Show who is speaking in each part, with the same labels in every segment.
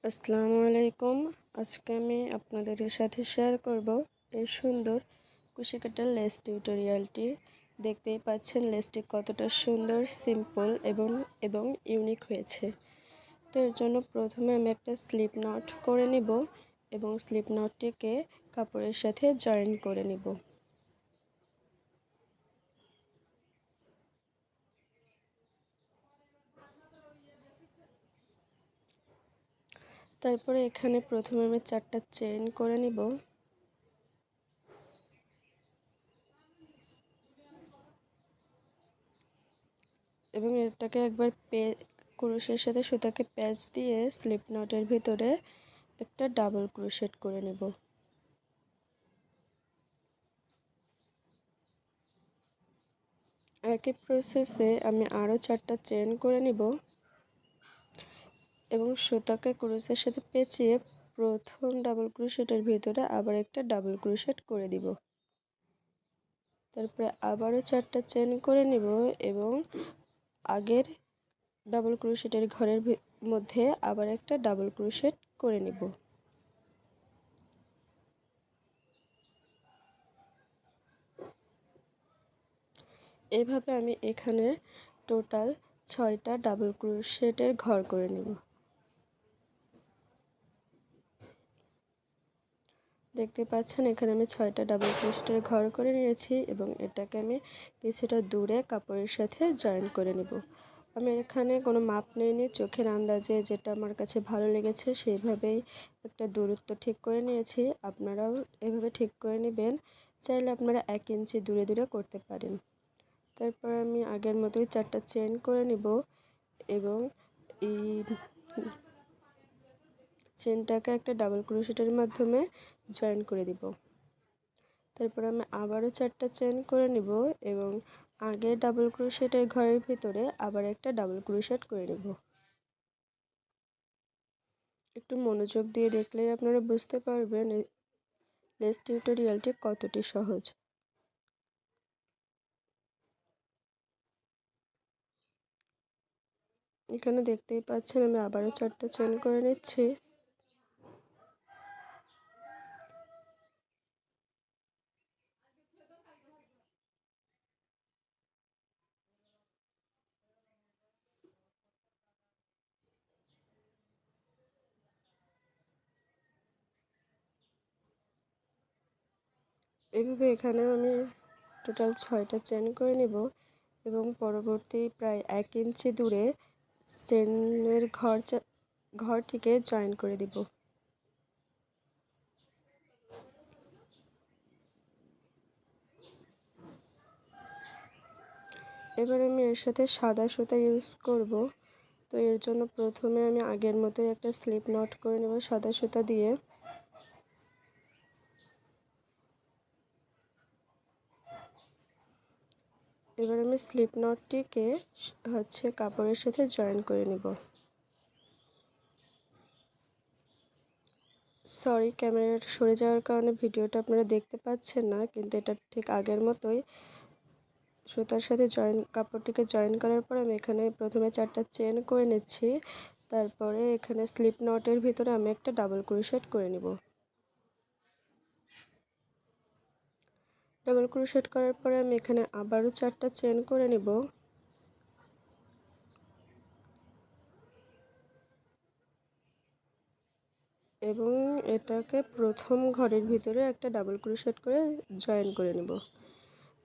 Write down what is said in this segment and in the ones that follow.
Speaker 1: আসসালামু আলাইকুম। আজকে আমি আপনাদের সাথে শেয়ার করব এই সুন্দর কুশি কাটার লেস টিউটোরিয়ালটি। দেখতেই পাচ্ছেন লেসটি কতটা সুন্দর, সিম্পল এবং ইউনিক হয়েছে। তো এর জন্য প্রথমে আমি একটা স্লিপ নট করে নিব এবং স্লিপ নটটিকে কাপড়ের সাথে জয়েন করে নিব। তারপরে এখানে প্রথমে আমি 4টা চেইন করে নিব এবং এটাকে একবার ক্রোশের সাথে সুতাকে প্যাচ দিয়ে স্লিপ নটের ভিতরে একটা ডাবল ক্রোশেট করে নেব। একই প্রসেসে আমি আরও 4টা চেইন করে নিব এবং সুতাকে ক্রোশের সাথে পেঁচিয়ে প্রথম ডাবল ক্রোশেটের ভিতরে আবার একটা ডাবল ক্রোশেট করে দিব। তারপরে আবারও 4টা চেইন করে নিব এবং আগের ডাবল ক্রোশেটের ঘরের মধ্যে আবার একটা ডাবল ক্রোশেট করে নিব। এভাবে আমি এখানে টোটাল 6টা ডাবল ক্রোশেটের ঘর করে নেব। দেখতে পাচ্ছেন এখানে আমি 6টা ডাবল ক্রোশেটের ঘর করে নিয়েছি এবং এটাকে আমি কিছুটা দূরে কাপড়ের সাথে জয়েন করে নেব। আমি এখানে কোনো মাপ নিইনি, চোখের আন্দাজে যেটা আমার কাছে ভালো লেগেছে সেইভাবেই একটা দূরত্ব ঠিক করে নিয়েছি। আপনারাও এভাবে ঠিক করে নেবেন। চাইলে আপনারা 1 ইঞ্চি দূরে দূরে করতে পারেন। তারপর আমি আগের মতোই 4টা চেইন করে নিব এবং এই চেনটাকে একটা ডাবল ক্রোশেটের মাধ্যমে জয়েন করে দিব। তারপর আমি আবারও 4টা চেইন করে নিব এবং আগে ডাবল ক্রোশেটের ঘরের ভিতরে আবার একটা ডাবল ক্রোশেট করে নেব। একটু মনোযোগ দিয়ে দেখলেই আপনারা বুঝতে পারবেন এই লেস টিউটোরিয়ালটি কতটি সহজ। এখানে দেখতেই পাচ্ছেন আমি আবারও 4টা চেইন করে নিচ্ছি। এভাবে এখানে আমি টোটাল 6টা চেইন করে নিব এবং পরবর্তী প্রায় 1 ইঞ্চি দূরে চেনের ঘরটিকে জয়েন করে দিব। এবার আমি এর সাথে সাদা সুতা ইউজ করব। তো এর জন্য প্রথমে আমি আগের মতোই একটা স্লিপ নট করে নেব সাদা সুতা দিয়ে। এবার আমি স্লিপ নটটিকে কাপড়ের সাথে জয়েন করে নেব। সরি, ক্যামেরাটা সরে যাওয়ার কারণে ভিডিওটা আপনারা দেখতে পাচ্ছেন না, কিন্তু এটা ঠিক আগের মতোই সুতার সাথে কাপড়টিকে জয়েন করার পর আমি এখানে প্রথমে 4টা চেন করে নিচ্ছি। তারপরে এখানে স্লিপ নটের ভিতরে আমি একটা ডাবল ক্রোশেট করে নিব। ডাবল ক্রোশেট করার পরে আমি এখানে আবারও 4টা চেন করে নিব এবং এটাকে প্রথম ঘরের ভিতরে একটা ডাবল ক্রোশেট করে জয়েন করে নিব।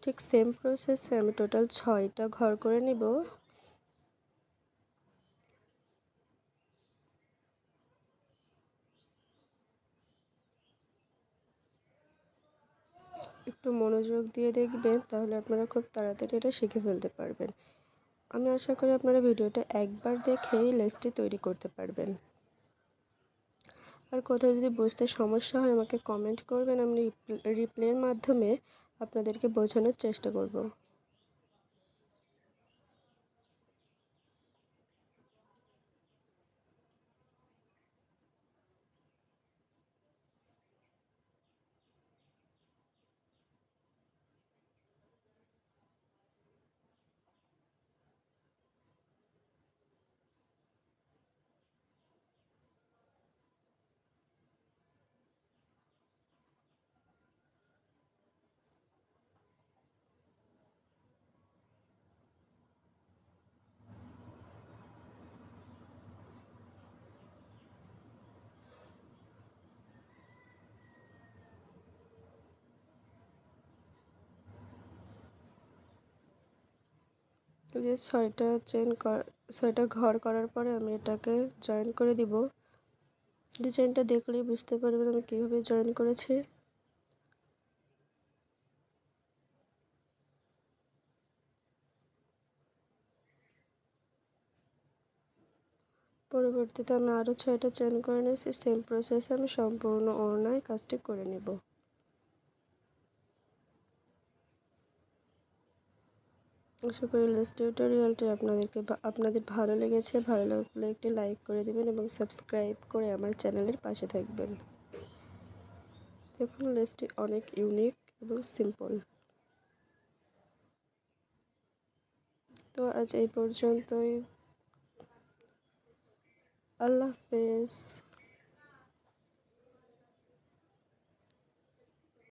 Speaker 1: ঠিক সেম প্রসেসে আমি টোটাল 6টা ঘর করে নিব। একটু মনোযোগ দিয়ে দেখবেন, তাহলে আপনারা খুব তাড়াতাড়ি এটা শিখে ফেলতে পারবেন। আমি আশা করি আপনারা ভিডিওটা একবার দেখেই লেসটি তৈরি করতে পারবেন। আর কোথাও যদি বুঝতে সমস্যা হয় আমাকে কমেন্ট করবেন, আমি রিপ্লাইয়ের মাধ্যমে আপনাদেরকে বোঝানোর চেষ্টা করব। এই যে 6টা ঘর করার পরে আমি এটাকে জয়েন করে দিব। ডিজাইনটা দেখলেই বুঝতে পারবেন আমি কিভাবে জয়েন করেছি। পরবর্তীতে আমি আরও 6টা চেইন করে নিয়েছি। সেম প্রসেসে আমি সম্পূর্ণ ওড়নায় কাজটি করে নেব। আশা করি টিউটোরিয়ালটি আপনাদের ভালো লেগেছে। ভালো লাগলে একটি লাইক করে দিবেন এবং সাবস্ক্রাইব করে আমার চ্যানেলের পাশে থাকবেন। দেখুন লেসটি অনেক ইউনিক এবং সিম্পল। তো আজ এই পর্যন্তই। আল্লাহ হাফেজ।